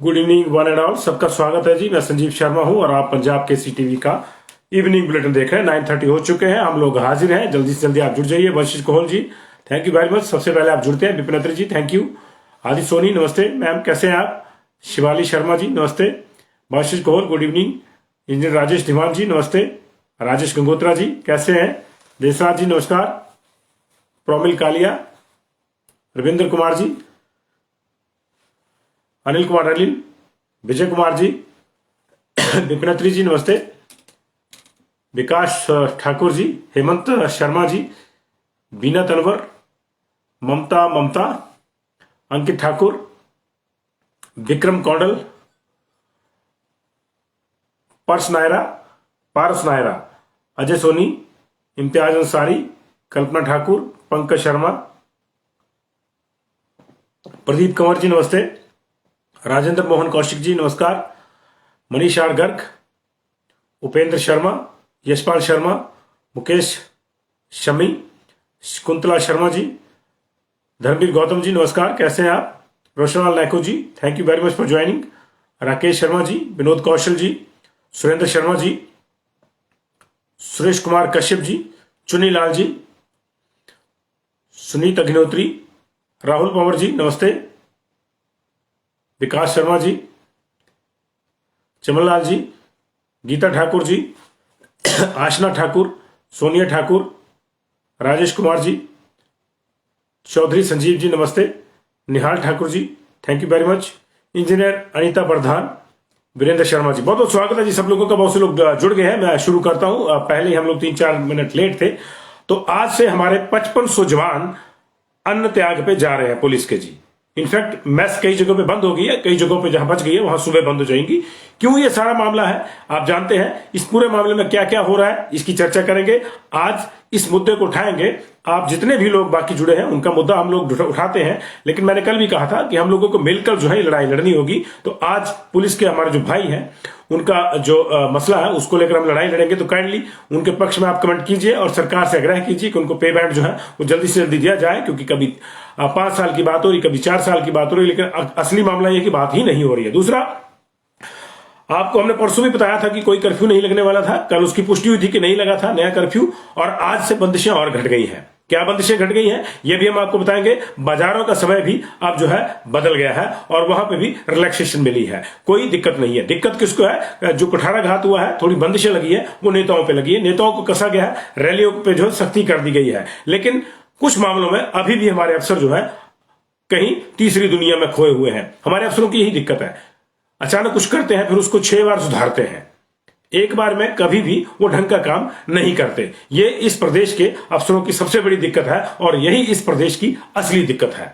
Good evening one and all, सबका स्वागत है जी। मैं संजीव शर्मा हूं और आप पंजाब केसरी टीवी का इवनिंग बुलेटिन देख रहे हैं। 9:30 हो चुके हैं, हम लोग हाजिर हैं। जल्दी से जल्दी आप जुड़ जाइए। वंशिष कोहल जी, थैंक यू वेरी मच। सबसे पहले आप जुड़ते हैं। विपिन अत्री जी, थैंक यू। आदि सोनी, नमस्ते मैम, कैसे हैं आप? शिवाली शर्मा जी, नमस्ते। Vanshish Kohal, good evening. Engineer Rajesh Dhiman ji, नमस्ते। राजेश गंगोत्रा जी, कैसे हैं? देसराज जी, नमस्कार। प्रोमिल कालिया, रविंद्र कुमार जी, अनिल कुमार अनिल, विजय कुमार जी, विपिन अत्री जी, नमस्ते। विकास ठाकुर जी, हेमंत शर्मा जी, बीना तनवर, ममता, अंकित ठाकुर, विक्रम कौंडल, पारस नायरा, अजय सोनी, इम्तियाज अंसारी, कल्पना ठाकुर, पंकज शर्मा, प्रदीप कंवर जी, नमस्ते। राजेंद्र मोहन कौशिक जी, नमस्कार। मनीष आर गर्ग, उपेंद्र शर्मा, यशपाल शर्मा, मुकेश शमी, कुंतला शर्मा जी, धर्मवीर गौतम जी, नमस्कार, कैसे हैं आप? Roshanlal Nayako ji, thank you very much for joining. Rakesh Sharma ji, Vinod Kaushal ji, Surendra Sharma ji, Suresh Kumar Kashyap ji, Chunilal ji, Sunit Agnihotri, Rahul Panwar ji, नमस्ते। विकास शर्मा जी, चमनलाल जी, गीता ठाकुर जी, आशना ठाकुर, सोनिया ठाकुर, राजेश कुमार जी, चौधरी संजीव जी, नमस्ते। Nihal Thakur ji, thank you very much. Engineer Anita Pradhan, Virendra Sharma ji, बहुत बहुत स्वागत है जी सब लोगों का। बहुत से लोग जुड़ गए हैं। मैं शुरू करता हूं। पहले ही हम लोग 3-4 मिनट लेट थे। तो आज से हमारे 5500 जवान अन्न त्याग पे जा रहे हैं पुलिस के जी। इनफैक्ट मैस कई जगहों पे बंद हो गई है, कई जगहों पे जहां बच गई है वहां सुबह बंद हो जाएंगी। क्यों ये सारा मामला है आप जानते हैं। इस पूरे मामले में क्या क्या हो रहा है इसकी चर्चा करेंगे। आज इस मुद्दे को उठाएंगे। आप जितने भी लोग बाकी जुड़े हैं उनका मुद्दा हम लोग उठाते हैं, लेकिन मैंने कल भी कहा था कि हम लोगों को मिलकर जो है लड़ाई लड़नी होगी। तो आज पुलिस के हमारे जो भाई हैं उनका जो मसला है उसको लेकर हम लड़ाई लड़ेंगे। तो काइंडली उनके पक्ष में आप कमेंट कीजिए और सरकार से आग्रह कीजिए कि उनको पे बैंड जो है वो जल्दी से जल्दी दिया जाए, क्योंकि कभी 5 साल की बात हो रही, कभी 4 साल की बात हो रही, लेकिन असली मामला यह कि बात ही नहीं हो रही है। दूसरा, आपको हमने परसों भी बताया था कि कोई कर्फ्यू नहीं लगने वाला था। कल उसकी पुष्टि हुई थी कि नहीं लगा था नया कर्फ्यू, और आज से बंदिशें और घट गई हैं। क्या बंदिशें घट गई हैं यह भी हम आपको बताएंगे। बाजारों का समय भी अब जो है बदल गया है और वहां पे भी रिलैक्सेशन मिली है, कोई दिक्कत नहीं है। दिक्कत किसको है? जो कुठाराघात हुआ है, थोड़ी बंदिशें लगी है, वो नेताओं पे लगी है। नेताओं को कसा गया है, रैलियों पे जो सख्ती कर दी गई है। लेकिन कुछ मामलों में अभी भी हमारे अफसर जो है कहीं तीसरी दुनिया में खोए हुए हैं। हमारे अफसरों की यही दिक्कत है। अचानक कुछ करते हैं, फिर उसको 6 बार सुधारते हैं। एक बार में कभी भी वो ढंग का काम नहीं करते। ये इस प्रदेश के अफसरों की सबसे बड़ी दिक्कत है और यही इस प्रदेश की असली दिक्कत है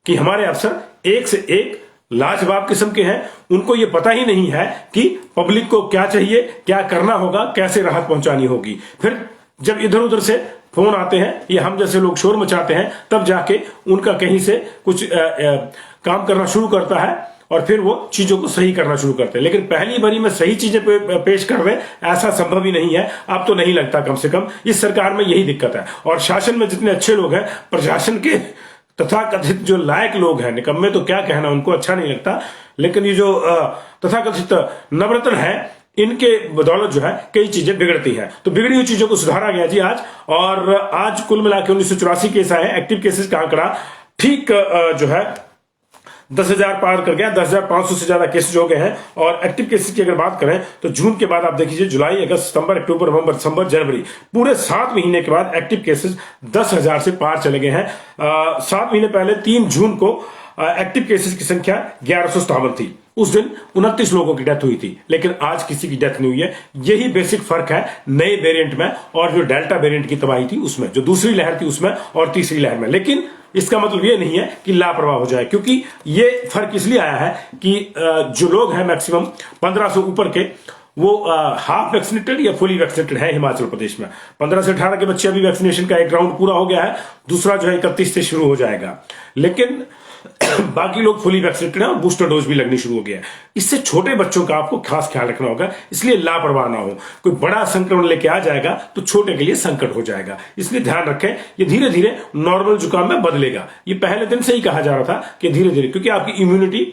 कि हमारे अफसर एक से एक लाजवाब किस्म के हैं। उनको ये पता ही नहीं है कि पब्लिक को क्या चाहिए, क्या करना होगा, कैसे राहत पहुंचानी होगी। फिर जब इधर उधर से फोन आते हैं या हम जैसे लोग शोर मचाते हैं, तब जाके उनका कहीं से कुछ काम करना शुरू करता है और फिर वो चीजों को सही करना शुरू करते हैं। लेकिन पहली बारी में सही चीजें पेश कर रहे, ऐसा संभव ही नहीं है। अब तो नहीं लगता, कम से कम इस सरकार में यही दिक्कत है। और शासन में जितने अच्छे लोग हैं, प्रशासन के तथाकथित जो लायक लोग हैं, निकम्मे तो क्या कहना, उनको अच्छा नहीं लगता, लेकिन ये जो तथाकथित नवरत्न है, इनके बदौलत जो है कई चीजें बिगड़ती हैं। तो बिगड़ी हुई चीजों को सुधारा गया जी आज। और आज कुल मिला के 1984 केस आए। एक्टिव केसेस का आंकड़ा ठीक जो है 10,000 पार कर गया। 10,500 से ज्यादा केसेज हो गए हैं। और एक्टिव केसेज की अगर बात करें तो जून के बाद आप देखिए, जुलाई, अगस्त, सितंबर, अक्टूबर, नवंबर, दिसंबर, जनवरी, पूरे 7 महीने के बाद एक्टिव केसेज 10,000 से पार चले गए हैं। 7 महीने पहले 3 जून को एक्टिव केसेस की संख्या 1157 थी। उस दिन 29 लोगों की डेथ हुई थी, लेकिन आज किसी की डेथ नहीं हुई है। यही बेसिक फर्क है नए वेरिएंट में और जो डेल्टा वेरिएंट की तबाही थी उसमें, जो दूसरी लहर थी उसमें और तीसरी लहर में। लेकिन इसका मतलब ये नहीं है कि लापरवाह हो जाए, क्योंकि ये फर्क इसलिए आया है कि जो लोग हैं मैक्सिमम 1500 ऊपर के, वो हाफ वैक्सीनेटेड या फुली वैक्सीनेटेड है हिमाचल प्रदेश में। 15 से 18 के बच्चे अभी वैक्सीनेशन का एक राउंड पूरा हो गया है, दूसरा जो है 31 से शुरू हो जाएगा। लेकिन बाकी लोग फुली वैक्सीनेटेड हैं और बूस्टर डोज भी लगनी शुरू हो गया है। इससे छोटे बच्चों का आपको खास ख्याल रखना होगा, इसलिए लापरवाह ना हो। कोई बड़ा संक्रमण लेके आ जाएगा तो छोटे के लिए संकट हो जाएगा, इसलिए ध्यान रखें। ये धीरे धीरे नॉर्मल जुकाम में बदलेगा। ये पहले दिन से ही कहा जा रहा था कि धीरे धीरे, क्योंकि आपकी इम्यूनिटी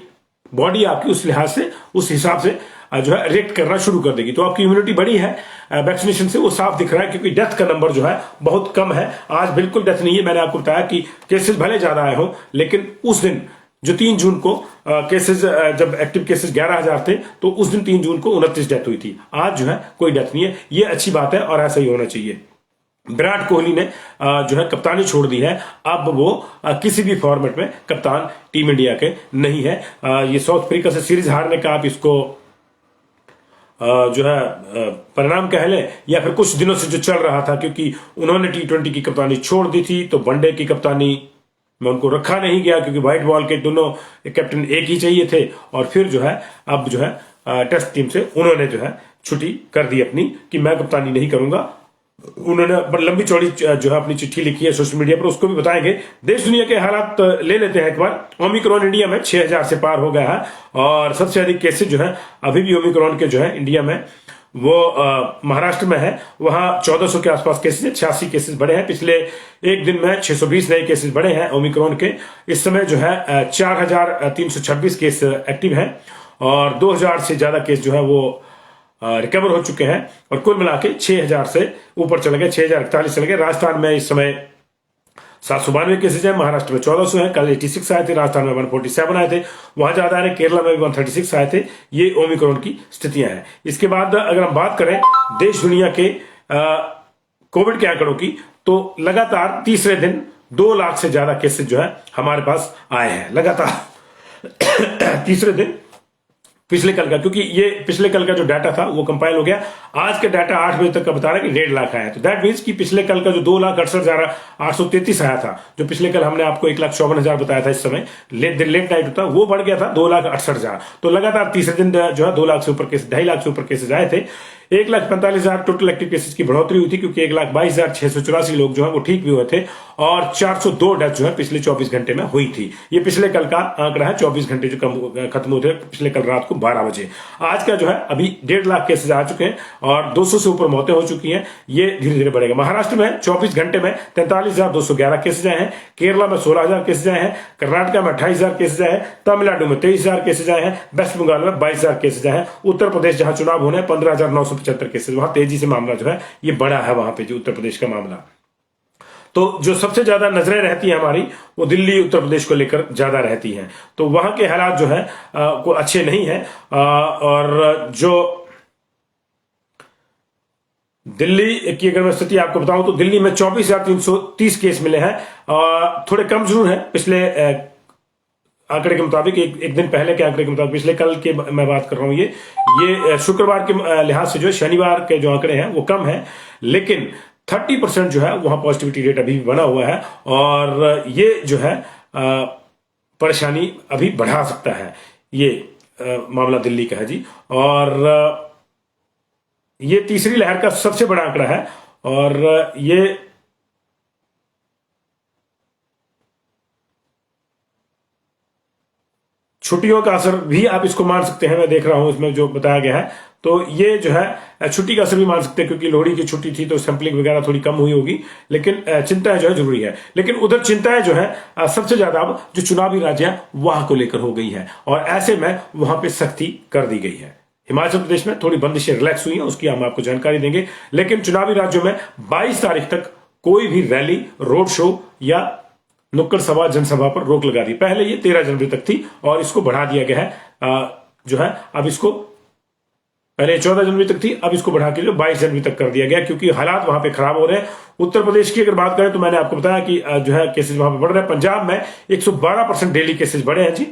बॉडी आपकी उस लिहाज से, उस हिसाब से जो है रिएक्ट करना शुरू कर देगी। तो आपकी इम्यूनिटी बढ़ी है वैक्सीनेशन से, वो साफ दिख रहा है, क्योंकि डेथ का नंबर जो है बहुत कम है। आज बिल्कुल डेथ नहीं है। मैंने आपको बताया कि केसेस भले ज्यादा आए हो, लेकिन उस दिन जो 3 जून को केसेस, जब एक्टिव केसेस 11,000 थे, तो उस दिन 3 जून को 29 डेथ हुई थी। आज जो है कोई डेथ नहीं है। ये अच्छी बात है और ऐसा ही होना चाहिए। विराट कोहली ने जो है कप्तानी छोड़ दी है। अब वो किसी भी फॉर्मेट में कप्तान टीम इंडिया के नहीं है। ये साउथ अफ्रीका से सीरीज हारने का आप इसको जो है परिणाम कह लें, या फिर कुछ दिनों से जो चल रहा था, क्योंकि उन्होंने T20 की कप्तानी छोड़ दी थी, तो वनडे की कप्तानी में उनको रखा नहीं गया, क्योंकि व्हाइट बॉल के दोनों कैप्टन एक ही चाहिए थे। और फिर जो है अब जो है टेस्ट टीम से उन्होंने जो है छुट्टी कर दी अपनी, कि मैं कप्तानी नहीं करूंगा। उन्होंने लंबी चौड़ी जो है अपनी चिट्ठी लिखी है सोशल मीडिया पर, उसको भी बताएंगे। देश दुनिया के हालात ले लेते हैं एक बार। ओमिक्रॉन इंडिया में 6,000 से पार हो गया है, और सबसे अधिक केसेज जो है अभी भी ओमिक्रॉन के जो है इंडिया में, वो महाराष्ट्र में है। वहां 1400 के आसपास केसेज है, 86 केसेज बढ़े हैं। पिछले एक दिन में 620 नए केसेज बढ़े हैं ओमिक्रॉन के। इस समय जो है 4,326 केस एक्टिव हैं, और 2,000 से ज्यादा केस जो है वो रिकवर हो चुके हैं, और कुल मिला के 6,000 से ऊपर चले गए, 6,041 चले गए। राजस्थान में इस समय 792 केसेज है, महाराष्ट्र में 1400 है। कल 86 आए थे, राजस्थान में 147 आए थे, वहां ज्यादा है। केरला में भी 136 आए थे। ये ओमिक्रॉन की स्थितियां हैं। इसके बाद अगर हम बात करें देश दुनिया के कोविड के आंकड़ों की, तो लगातार तीसरे दिन 2 लाख से ज्यादा केसेज जो है हमारे पास आए हैं, लगातार तीसरे दिन। पिछले कल का, क्योंकि ये पिछले कल का जो डाटा था वो कंपाइल हो गया। आज का डाटा 8 बजे तक का बता रहा है कि 1.5 लाख आया। तो दैट मीन्स कि पिछले कल का जो 2,68,833 आया था, जो पिछले कल हमने आपको 1,54,000 बताया था, इस समय लेट नाइट होता, वो बढ़ गया था 2,68,000। तो लगातार तीसरे दिन जो है 2 लाख से ऊपर केसेज, 2.5 लाख से ऊपर केसेज आए थे। 1,45,000 टोटल एक्टिव केसेज की बढ़ोतरी हुई थी, क्योंकि 1,22,684 लोग जो है वो ठीक भी हुए थे, और 402 डेथ जो है पिछले 24 घंटे में हुई थी। ये पिछले कल का आंकड़ा है, 24 घंटे जो खत्म हुए थे पिछले कल रात को 12 बजे। आज का जो है अभी 1.5 लाख केसेज आ चुके हैं, और 200 से ऊपर मौतें हो चुकी हैं। ये धीरे धीरे बढ़ेगा। महाराष्ट्र में 24 घंटे में 43,211 केसेज आए हैं, केरला में 16,000 केसेज आए हैं, कर्नाटक में 28,000 केसेज आए हैं, तमिलनाडु में 23,000 केसेज आए हैं, वेस्ट बंगाल में 22,000 केसेज आए हैं, उत्तर प्रदेश जहां चुनाव होने 15,975 केसेज, वहां तेजी से मामला जो है ये बढ़ा है, वहां पे जो उत्तर प्रदेश का मामला। तो जो सबसे ज्यादा नजरें रहती हैं हमारी, वो दिल्ली उत्तर प्रदेश को लेकर ज्यादा रहती हैं। तो वहां के हालात जो है को अच्छे नहीं है। और जो दिल्ली की अगर मैं स्थिति आपको बताऊं, तो दिल्ली में 24,330 केस मिले हैं, थोड़े कम जरूर है पिछले आंकड़े के मुताबिक, एक दिन पहले के आंकड़े के मुताबिक। पिछले कल के मैं बात कर रहा हूं, ये शुक्रवार के लिहाज से जो है शनिवार के जो आंकड़े हैं वो कम है, लेकिन 30% जो है वहां पॉजिटिविटी रेट अभी भी बना हुआ है, और ये जो है परेशानी अभी बढ़ा सकता है। ये मामला दिल्ली का है जी। और ये तीसरी लहर का सबसे बड़ा आंकड़ा है, और ये छुट्टियों का असर भी आप इसको मान सकते हैं। मैं देख रहा हूं इसमें जो बताया गया है, तो ये जो है छुट्टी का असर भी मान सकते हैं, क्योंकि लोहड़ी की छुट्टी थी तो सैंपलिंग वगैरह थोड़ी कम हुई होगी, लेकिन चिंताएं जो है जरूरी है। लेकिन उधर चिंताएं जो है सबसे ज्यादा अब जो चुनावी राज्य है वहां को लेकर हो गई है, और ऐसे में वहां पे सख्ती कर दी गई है। हिमाचल प्रदेश में थोड़ी बंदिशें रिलैक्स हुई हैं, उसकी हम आपको जानकारी देंगे, लेकिन चुनावी राज्यों में 22 तारीख तक कोई भी रैली, रोड शो या नुक्कड़ सभा, जनसभा पर रोक लगा दी। पहले ये 13 जनवरी तक थी, और इसको बढ़ा दिया गया है। जो है अब इसको, पहले 14 जनवरी तक थी, अब इसको बढ़ा के जो 22 जनवरी तक कर दिया गया, क्योंकि हालात वहां पे खराब हो रहे हैं। उत्तर प्रदेश की अगर बात करें, तो मैंने आपको बताया कि जो है केसेज वहां पे बढ़ रहे हैं। पंजाब में 112% डेली केसेज बढ़े हैं जी।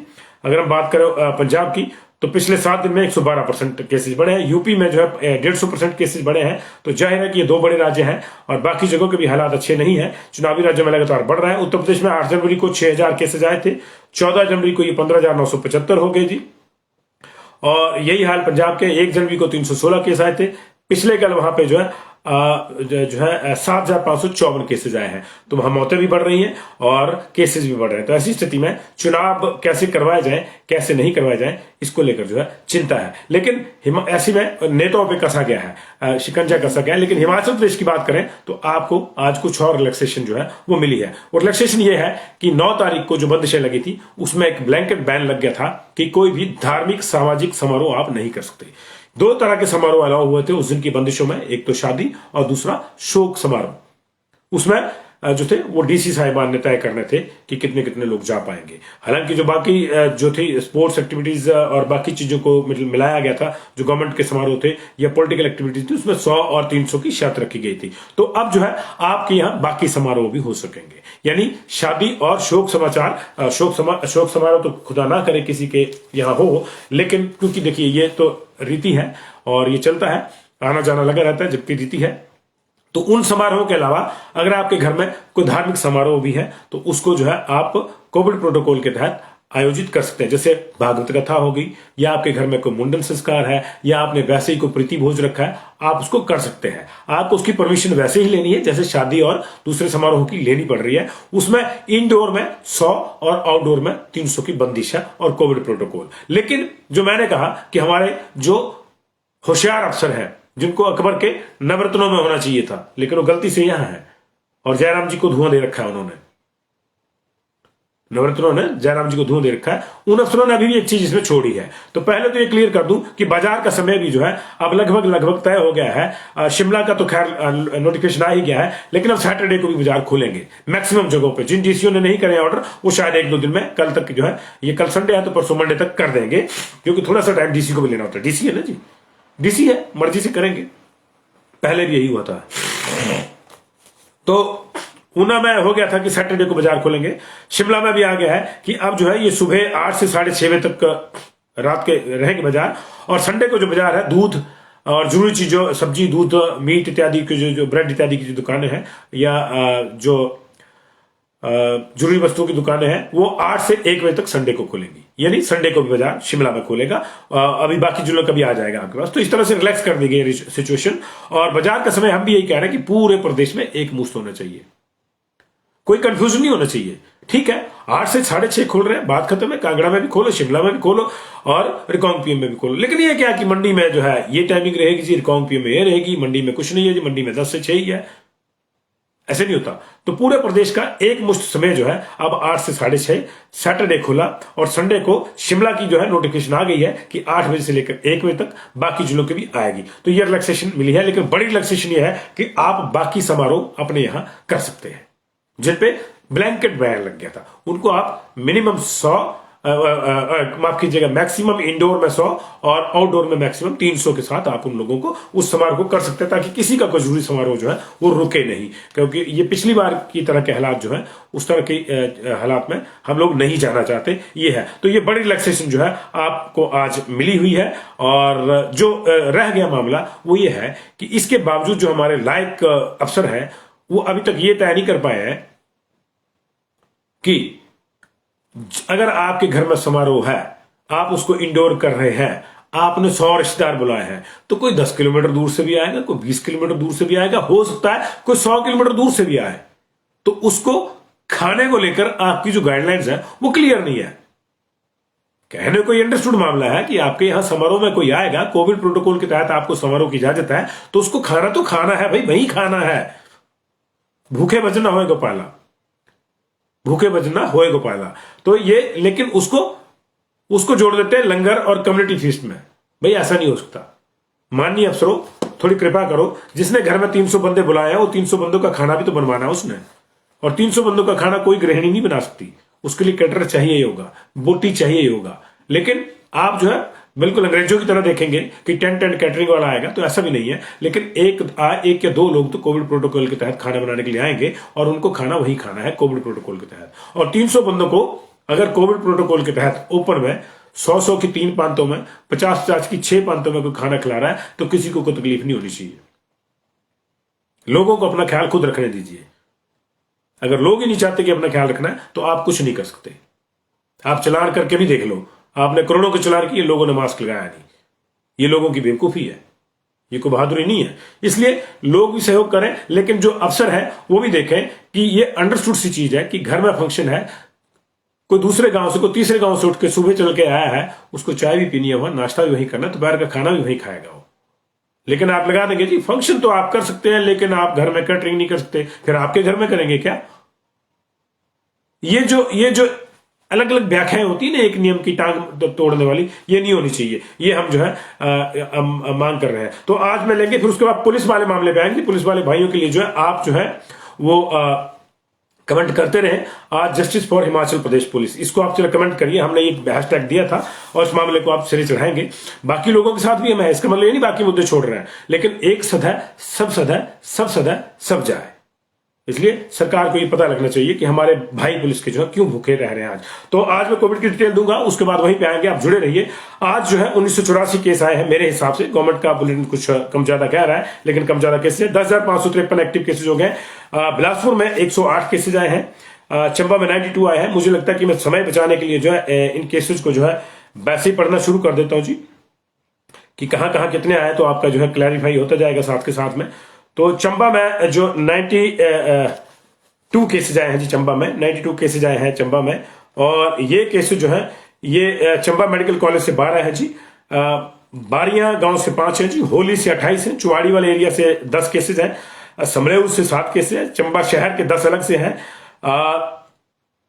अगर हम बात करें पंजाब की, तो पिछले 7 दिन में 112% केसेज बढ़े हैं। यूपी में जो है 150% केसेज बढ़े हैं। तो जाहिर है कि ये 2 बड़े राज्य हैं, और बाकी जगहों के भी हालात अच्छे नहीं है। चुनावी राज्यों में लगातार बढ़ रहा है। उत्तर प्रदेश में 8 जनवरी को 6,000 केसेज आए थे, 14 जनवरी को ये 15,975 हो गए जी। और यही हाल पंजाब के 1 जनवरी को 316 केस आए थे, पिछले कल वहां पे जो है 7,554 केसेस आए हैं। तो वहां मौतें भी बढ़ रही हैं और केसेस भी बढ़ रहे हैं। तो ऐसी स्थिति में चुनाव कैसे करवाए जाए, कैसे नहीं करवाए जाए, इसको लेकर जो है चिंता है। लेकिन ऐसे में नेताओं पे कसा गया है, शिकंजा कसा गया है। लेकिन हिमाचल प्रदेश की बात करें तो आपको आज कुछ और रिलैक्सेशन जो है वो मिली है। और रिलैक्सेशन ये है कि 9 तारीख को जो बंदिशें लगी थी उसमें एक ब्लैंकेट बैन लग गया था कि कोई भी धार्मिक सामाजिक समारोह आप नहीं कर सकते। 2 तरह के समारोह अलाउ हुए थे उस दिन की बंदिशों में, एक तो शादी और दूसरा शोक समारोह। उसमें जो थे वो डीसी साहिबान ने तय करने थे कि कितने कितने लोग जा पाएंगे। हालांकि जो बाकी जो थी स्पोर्ट्स एक्टिविटीज और बाकी चीजों को मिलाया गया था, जो गवर्नमेंट के समारोह थे या पॉलिटिकल एक्टिविटीज थी, उसमें 100 और 300 की शर्त रखी गई थी। तो अब जो है आपके यहाँ बाकी समारोह भी हो सकेंगे, यानी शादी और शोक समारोह तो खुदा ना करे किसी के यहाँ हो, लेकिन क्योंकि देखिए ये तो रीति है और ये चलता है, आना जाना लगा रहता है जबकि रीति है। तो उन समारोहों के अलावा अगर आपके घर में कोई धार्मिक समारोह भी है तो उसको जो है आप कोविड प्रोटोकॉल के तहत आयोजित कर सकते हैं। जैसे भागवत कथा होगी, या आपके घर में कोई मुंडन संस्कार है, या आपने वैसे ही कोई प्रीति भोज रखा है, आप उसको कर सकते हैं। आपको उसकी परमिशन वैसे ही लेनी है जैसे शादी और दूसरे समारोह की लेनी पड़ रही है। उसमें इंडोर में 100 और आउटडोर में 300 की बंदिश है और कोविड प्रोटोकॉल। लेकिन जो मैंने कहा कि हमारे जो होशियार अफसर हैं, जिनको अकबर के नवरत्नों में होना चाहिए था, लेकिन वो गलती से यहां है और जयराम जी को धुआं दे रखा है उन्होंने, नवरत्नों ने जयराम जी को धुआं दे रखा है। उन अफसरों ने अभी भी एक चीज इसमें छोड़ी है। तो पहले तो ये क्लियर कर दूं कि बाजार का समय भी जो है अब लगभग तय हो गया है। शिमला का तो खैर नोटिफिकेशन आ ही गया है, लेकिन अब सैटरडे को भी बाजार खोलेंगे मैक्सिमम जगहों पे। जिन डीसीओ ने नहीं करे ऑर्डर वो शायद 1-2 दिन में, कल तक जो है, ये कल संडे है तो परसों मंडे तक कर देंगे, क्योंकि थोड़ा सा टाइम डीसी को भी लेना होता है। डीसी है ना जी, डीसी है, मर्जी से करेंगे, पहले भी यही हुआ था। तो ऊना में हो गया था कि सैटरडे को बाजार खोलेंगे। शिमला में भी आ गया है कि अब जो है ये सुबह 8 से 6:30 बजे तक रात के रहेंगे बाजार। और संडे को जो बाजार है, दूध और जरूरी चीजों, सब्जी, दूध, मीट इत्यादि की जो ब्रेड इत्यादि की जो दुकानें हैं, या जो जरूरी वस्तुओं की दुकानें हैं, वो 8 से 1 बजे तक संडे को खोलेंगी। यानी संडे को भी बाजार शिमला में खोलेगा। अभी बाकी जिलों का भी आ जाएगा आपके पास। तो इस तरह से रिलैक्स कर दी गई सिचुएशन। और बाजार का समय हम भी यही कह रहे हैं कि पूरे प्रदेश में एक मुश्त होना चाहिए, कोई कंफ्यूजन नहीं होना चाहिए। ठीक है, 8 से 6:30 खोल रहे हैं, बात खत्म है। कांगड़ा में भी खोलो, शिमला में भी खोलो और रिकांगपिओ में भी खोलो। लेकिन ये क्या कि मंडी में जो है ये टाइमिंग रहेगी जी, रिकांगपिओ में ये रहेगी, मंडी में कुछ नहीं है जी, मंडी में 10 से 6 ही है। ऐसे नहीं होता। तो पूरे प्रदेश का एक मुश्त समय जो है अब 8 से 6:30 सैटरडे खुला। और संडे को शिमला की जो है नोटिफिकेशन आ गई है कि 8 बजे से लेकर 1 बजे तक, बाकी जिलों की भी आएगी। तो ये रिलैक्सेशन मिली है। लेकिन बड़ी रिलैक्सेशन ये है कि आप बाकी समारोह अपने यहां कर सकते हैं। जिन पे ब्लैंकेट बैन लग गया था उनको आप मिनिमम 100, माफ कीजिएगा, मैक्सिमम इंडोर में 100 और आउटडोर में मैक्सिमम 300 के साथ आप उन लोगों को उस समारोह को कर सकते हैं, ताकि किसी का कोई जरूरी समारोह जो है वो रुके नहीं। क्योंकि ये पिछली बार की तरह के हालात जो है, उस तरह के हालात में हम लोग नहीं जाना चाहते। ये है, तो ये बड़ी रिलैक्सेशन जो है आपको आज मिली हुई है। और जो रह गया मामला वो ये है कि इसके बावजूद जो हमारे लायक अफसर है वो अभी तक ये तय नहीं कर पाए हैं कि अगर आपके घर में समारोह है, आप उसको इंडोर कर रहे हैं, आपने 100 रिश्तेदार बुलाए हैं, तो कोई 10 किलोमीटर दूर से भी आएगा, कोई 20 किलोमीटर दूर से भी आएगा, हो सकता है कोई 100 किलोमीटर दूर से भी आए। तो उसको खाने को लेकर आपकी जो गाइडलाइंस है वो क्लियर नहीं है। कहने को अंडरस्टूड मामला है कि आपके यहां समारोह में कोई आएगा, कोविड प्रोटोकॉल के तहत आपको समारोह की इजाजत है, तो उसको खाना तो खाना है भाई, वही खाना है। भूखे बजना होए गोपाला, भूखे बजना होए गोपाला। तो ये, लेकिन उसको जोड़ देते हैं लंगर और कम्युनिटी फीस्ट में। भाई ऐसा नहीं हो सकता। माननीय अफसरों, थोड़ी कृपा करो। जिसने घर में 300 बंदे बुलाए हैं, वो 300 बंदों का खाना भी तो बनवाना है उसने। और 300 बंदों का खाना कोई गृहिणी नहीं बना सकती, उसके लिए कैटर चाहिए ही होगा, बोटी चाहिए ही होगा। लेकिन आप जो है बिल्कुल अंग्रेजों की तरह देखेंगे कि टेंट एंड कैटरिंग वाला आएगा, तो ऐसा भी नहीं है। लेकिन एक या 2 लोग तो कोविड प्रोटोकॉल के तहत खाना बनाने के लिए आएंगे और उनको खाना वही खाना है कोविड प्रोटोकॉल के तहत। और 300 बंदों को अगर कोविड प्रोटोकॉल के तहत ओपन में 100 की 3 पांतों में, 50 की 6 पांतों में कोई खाना खिला रहा है, तो किसी को कोई तकलीफ नहीं होनी चाहिए। लोगों को अपना ख्याल खुद रखने दीजिए। अगर लोग ही नहीं चाहते कि अपना ख्याल रखना है तो आप कुछ नहीं कर सकते। आप चलान करके भी देख लो, आपने करोड़ों के चलान किए, लोगों ने मास्क लगाया नहीं। ये लोगों की बेवकूफी है, ये कोई बहादुरी नहीं है। इसलिए लोग भी सहयोग करें, लेकिन जो अफसर है वो भी देखें कि ये अंडरस्टूड सी चीज है कि घर में फंक्शन है, कोई दूसरे गांव से, कोई तीसरे गांव से उठ के सुबह चल के आया है, उसको चाय भी पीनी है, वहां नाश्ता भी वहीं करना, दोपहर का खाना भी वहीं खाएगा वो। लेकिन आप लगा देंगे जी फंक्शन तो आप कर सकते हैं, लेकिन आप घर में कैटरिंग नहीं कर सकते, फिर आपके घर में करेंगे क्या? ये जो अलग अलग व्याख्याएं होती है ना एक नियम की टांग तोड़ने वाली, ये नहीं होनी चाहिए। ये हम जो है मांग कर रहे हैं। तो आज मैं लेंगे, फिर उसके बाद पुलिस वाले मामले पे आएंगे। पुलिस वाले भाइयों के लिए जो है आप जो है वो कमेंट करते रहे, आज justice for Himachal Pradesh police, इसको आप चलो कमेंट करिए। हमने एक हैशटैग दिया था और इस मामले को आप सिरे चढ़ाएंगे। बाकी लोगों के साथ भी हम, इसका मतलब ये नहीं बाकी मुद्दे छोड़ रहे हैं, लेकिन एक सदा सब सदा सब सदा सब जाए। इसलिए सरकार को ये पता लगना चाहिए कि हमारे भाई पुलिस के जो है क्यों भूखे रह रहे हैं आज। तो आज मैं कोविड की डिटेल दूंगा, उसके बाद वहीं पे आएंगे, आप जुड़े रहिए। आज जो है 1984 केस आए हैं मेरे हिसाब से, गवर्नमेंट का बुलेटिन कुछ कम ज्यादा कह रहा है, लेकिन कम ज्यादा केसेस 10,553 एक्टिव केसेज हो गए। बिलासपुर में 108 केसेज आए हैं, चंबा में 92 आए हैं। मुझे लगता है कि मैं समय बचाने के लिए जो है इन केसेज को जो है वैसे ही पढ़ना शुरू कर देता हूं जी, कि कहां कहां कितने आए, तो आपका जो है क्लैरिफाई होता जाएगा साथ के साथ में। तो चंबा में जो 92 केसेज आए हैं जी, चंबा में 92 केसेज आए हैं चंबा में। और ये केसेज जो है ये चंबा मेडिकल कॉलेज से 12 है जी, बारियां गांव से 5 है जी, होली से 28 है, चुवाड़ी वाले एरिया से 10 केसेज हैं, समरेऊ से 7 केसेज है, चंबा शहर के 10 अलग से हैं,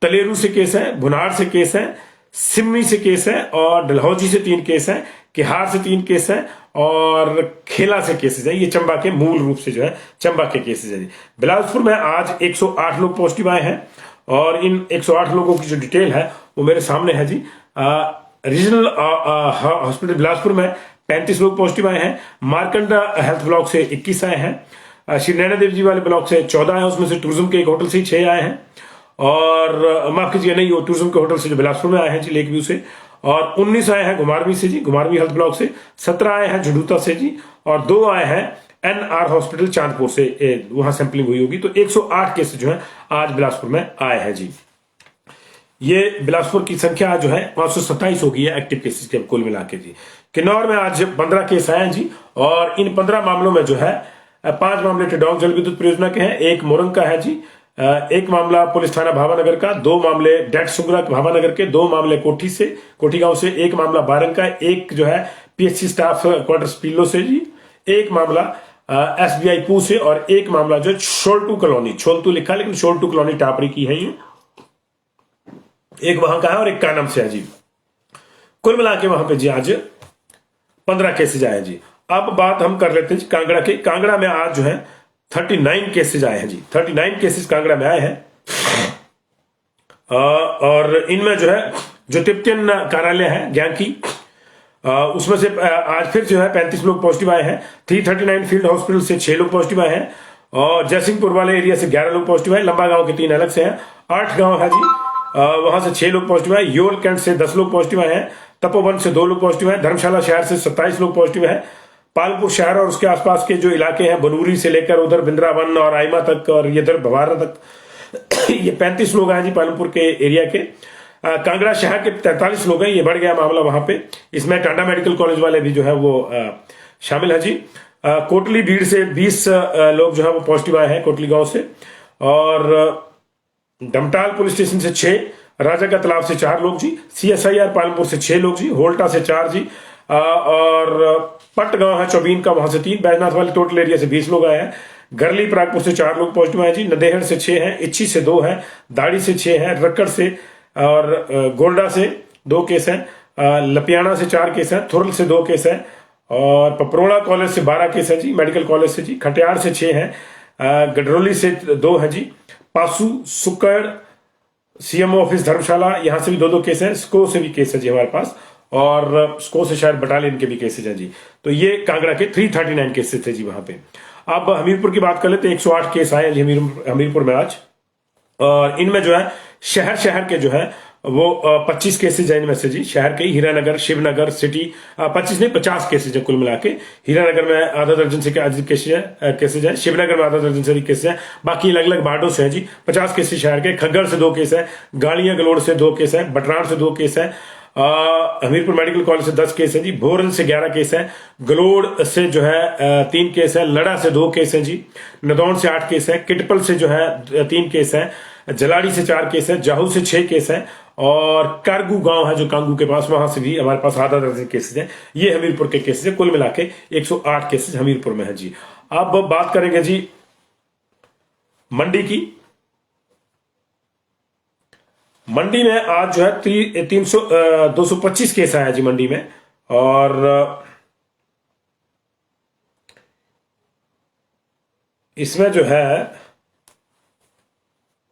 तलेरू से केस है, भुनार से केस है, सिमनी से केस है, और डलहौजी से 3 केस है, किहार से 3 केस है, और खेला से केसेस है। ये चंबा के मूल रूप से जो है चंबा के केसेस है। बिलासपुर में आज 108 लोग पॉजिटिव आए हैं, और इन 108 लोगों की जो डिटेल है वो मेरे सामने है जी। रीजनल हॉस्पिटल बिलासपुर में 35 लोग पॉजिटिव आए हैं, मारकंडा हेल्थ ब्लॉक से 21 आए हैं, श्री नैना देव जी वाले ब्लॉक से 14 है, उसमें से टूरिज्म के एक होटल से 6 आए हैं, और माफ कीजिए नहीं, वो टूरिज्म के होटल से जो बिलासपुर में आए हैं जी, लेक व्यू से, और 19 आए हैं घुमारवी से जी, घुमारवी हेल्थ ब्लॉक से, 17 आए हैं झुंडूता से जी, और 2 आए हैं एनआर हॉस्पिटल चांदपुर से, वहां सैंपलिंग हुई होगी। तो 108 केस जो है आज बिलासपुर में आए हैं जी। ये बिलासपुर की संख्या जो है 527 हो गई है एक्टिव केसेस के कुल मिला के जी। किन्नौर में आज 15 केस आए हैं जी, और इन 15 मामलों में जो है 5 मामले टिडौंग जल विद्युत परियोजना के हैं, 1 मोरंग का है जी, 1 मामला पुलिस थाना भावानगर का, 2 मामले डेट सुंगरा भावानगर के, 2 मामले कोठी गांव से, 1 मामला बारंग का, 1 जो है पीएचसी स्टाफ क्वार्टर्स पीलो से जी, 1 मामला एसबीआई पू से, और 1 मामला जो छोल्टू कॉलोनी, छोल्टू लिखा लेकिन छोल्टू कॉलोनी टापरी की है ये, 1 वहां का है और 1 कानम से है जी। कुल मिला के वहां पे जी आज 15 केसेज आए जी। अब बात हम कर लेते हैं जी कांगड़ा के। कांगड़ा में आज जो है 39 केसेज आए हैं जी, 39 केसेज कांगड़ा में आए हैं, और इनमें जो है जो तिब्बतियन कार्यालय है ज्ञानकी, उसमें से आज फिर जो है 35 लोग पॉजिटिव आए हैं, 339 फील्ड हॉस्पिटल से 6 लोग पॉजिटिव आए हैं, और जयसिंहपुर वाले एरिया से 11 लोग पॉजिटिव आए, लंबा गांव के 3 अलग से हैं, 8 गांव है जी, वहां से 6 लोग पॉजिटिव आए, योल कैंट से 10 लोग पॉजिटिव आए हैं, तपोवन से 2 लोग पॉजिटिव आए, धर्मशाला शहर से 27 लोग पॉजिटिव है, पालपुर शहर और उसके आसपास के जो इलाके हैं बनूरी से लेकर उधर बिंद्रावन और आइमा तक और इधर भवारा तक ये 35 लोग आए जी पालमपुर के एरिया के। कांगड़ा शहर के 43 लोग हैं, ये बढ़ गया मामला वहां पे। इसमें टांडा मेडिकल कॉलेज वाले भी जो है वो शामिल है जी। कोटली भीड़ से 20 लोग जो है वो पॉजिटिव आए हैं कोटली गांव से, और डमटाल पुलिस स्टेशन से 6, राजा का तालाब से 4 लोग जी, CSIR पालमपुर से 6 लोग जी, होल्टा से 4 जी, और पट गांव है चौबीन का, वहां से 3, बैजनाथ वाले टोटल एरिया से 20 लोग आए हैं, गरली परागपुर से 4 लोग पॉजिटिव आए जी, नदेहर से 6 हैं, इच्छी से 2 हैं, दाड़ी से 6 हैं, रक्कड़ से और गोल्डा से 2 केस हैं, लपियाना से 4 केस हैं, थुरल से 2 केस हैं, और पपरोड़ा कॉलेज से 12 केस है जी, मेडिकल कॉलेज से जी, खटियार से 6 हैं, गडरोली से 2 है जी, पासू सुकड़ CMO ऑफिस धर्मशाला यहाँ से भी 2 केस हैं, स्को से भी केस है जी हमारे पास, और स्को से शायद बटालियन के भी केसेज हैं जी। तो ये कांगड़ा के 339 केसेस थे जी वहां पे। अब हमीरपुर की बात कर लेते हैं, 108 केस आए जी हमीरपुर में आज, और इनमें जो है शहर के जो है वो 25 केसेज है इनमें से जी, शहर के हीरानगर शिवनगर सिटी 25 नहीं 50 केसेज है कुल मिला के। हीरानगर में आधा दर्जन से अधिक केसेज है, शिवनगर में आधा दर्जन से अधिक केसेज है, बाकी अलग अलग वार्डों से है जी। 50 केसेज शहर के, खग्गर से 2 केस है, गाड़ियां गलोड़ से 2 केस है, बटरान से 2 केस है, हमीरपुर मेडिकल कॉलेज से 10 केस हैं जी, भोरल से 11 केस हैं, गलोड़ से जो है 3 केस है, लड़ा से 2 केस हैं जी, नदौन से 8 केस है, किटपल से जो है 3 केस है, जलाड़ी से 4 केस है, जाहू से 6 केस है, और कारगू गांव है जो कांगू के पास, वहां से भी हमारे पास आधा दर्जन केसेस हैं। ये हमीरपुर के केसेस है, कुल मिला के 108 केसेस हमीरपुर में है जी। अब बात करेंगे जी मंडी की। मंडी में आज जो है 225 केस आया जी मंडी में, और इसमें जो है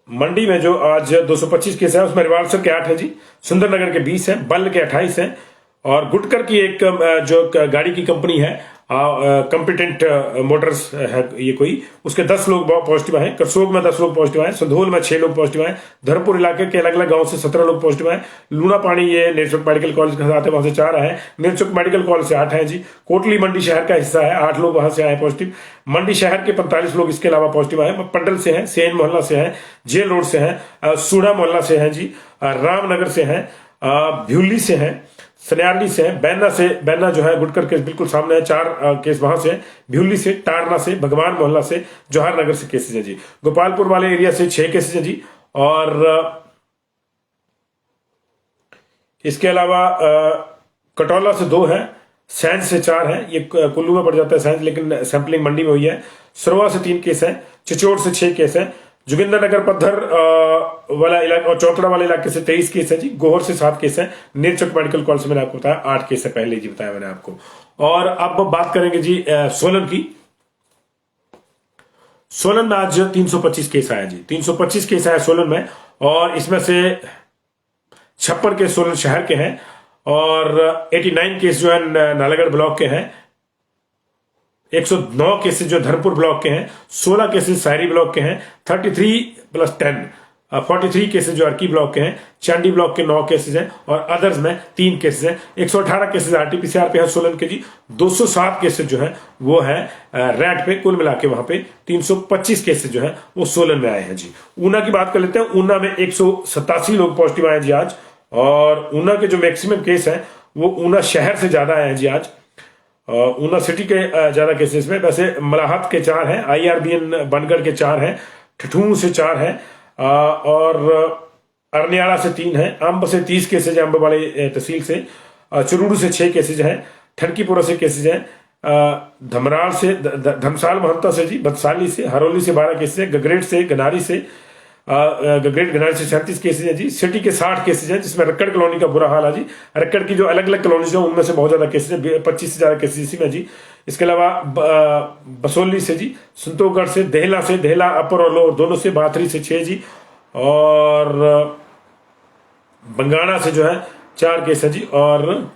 मंडी में जो आज 225 केस है उसमें रिवाल्सर के 8 है जी, सुंदरनगर के 20 है, बल्ल के 28 है, और गुटकर की एक जो गाड़ी की कंपनी है कॉम्पिटेंट मोटर्स है ये कोई, उसके 10 लोग पॉजिटिव आए, करसोग में 10 लोग पॉजिटिव आए, संधोल में 6 लोग पॉजिटिव आए, धर्मपुर इलाके के अलग अलग गांव से 17 लोग पॉजिटिव आए, लूना पानी ये नेरचौक मेडिकल कॉलेज के साथ है वहां से 4 आए, नेरचौक मेडिकल कॉलेज से 8 है जी, कोटली मंडी शहर का हिस्सा है 8 लोग वहां से आए पॉजिटिव, मंडी शहर के 45 लोग इसके अलावा पॉजिटिव आए, पंडल से है, सेन मोहल्ला से है, जेल रोड से है, सूढ़ा मोहल्ला से है जी, रामनगर से है, भ्यूली से है, सन्याली से है, बैना जो है गुटकर केस बिल्कुल सामने है, 4 केस वहां से, भ्यूली से, टारना से, भगवान मोहल्ला से, जवाहर नगर से केसेस है जी, गोपालपुर वाले एरिया से 6 केसेस है जी, और इसके अलावा कटौला से 2 है, सैंज से 4 है, ये कुल्लू में पड़ जाता है सैंज लेकिन सैंपलिंग मंडी में हुई है, सरवा से 3 केस है, चिचोड़ से 6 केस है, जोगिंदर नगर पत्थर वाला इलाका और चौतरा वाले इलाके से 23 केस है जी, गोहर से 7 केस है, नेरचौक मेडिकल कॉलेज से मैंने आपको बताया 8 केस है, पहले जी बताया मैंने आपको। और अब बात करेंगे जी सोलन की। सोलन में आज 325 केस आया जी, 325 केस आया सोलन में, और इसमें से 56 केस सोलन शहर के हैं, और 89 केस जो है नालागढ़ ब्लॉक के हैं, 109 केसेस जो धर्मपुर ब्लॉक के हैं, 16 केसेस सायरी ब्लॉक के हैं, 43 केसेस जो अर्की ब्लॉक के हैं, चांडी ब्लॉक के 9 केसेस हैं, और अदर्स में 3 केसेस हैं, 118 केसेस आरटीपीसीआर पे है सोलन के जी, 207 केसेस जो है वो है रैट पे, कुल मिला के वहां पे 325 केसेस जो है वो सोलन में आए हैं जी। ऊना की बात कर लेते हैं, ऊना में 187 लोग पॉजिटिव आए जी आज, और ऊना के जो मैक्सिमम केस है वो ऊना शहर से ज्यादा आए हैं जी आज, ऊना सिटी के ज्यादा केसेस में, वैसे मलाहत के 4 हैं, IRBN बनगढ़ के 4 हैं, ठठूर से 4 हैं, और अरनियाड़ा से 3 है, अम्ब से 30 केसेज है, अम्ब वाले तहसील से, चुरूडू से 6 केसेज हैं, ठनकीपुरा से केसेज हैं, धमराल से धमसाल महंता से जी, बदसाली से, हरोली से 12 केसेज है, गगरेट से, गनारी से गगरेट गनारी से 37 केसेज है जी, सिटी के 60 केसेज हैं, जिसमें रक्कड़ कॉलोनी का बुरा हाल है जी, रक्कड़ की जो अलग अलग कॉलोनीज है उनमें से बहुत ज्यादा केसेज है, 25 से ज्यादा केसेज इसी में जी। इसके अलावा बसोली से जी, संतोषगढ़ से, देहला अपर और लोअर दोनों से, बाथरी से 6 जी, और बंगाणा से जो है 4 केस है जी, और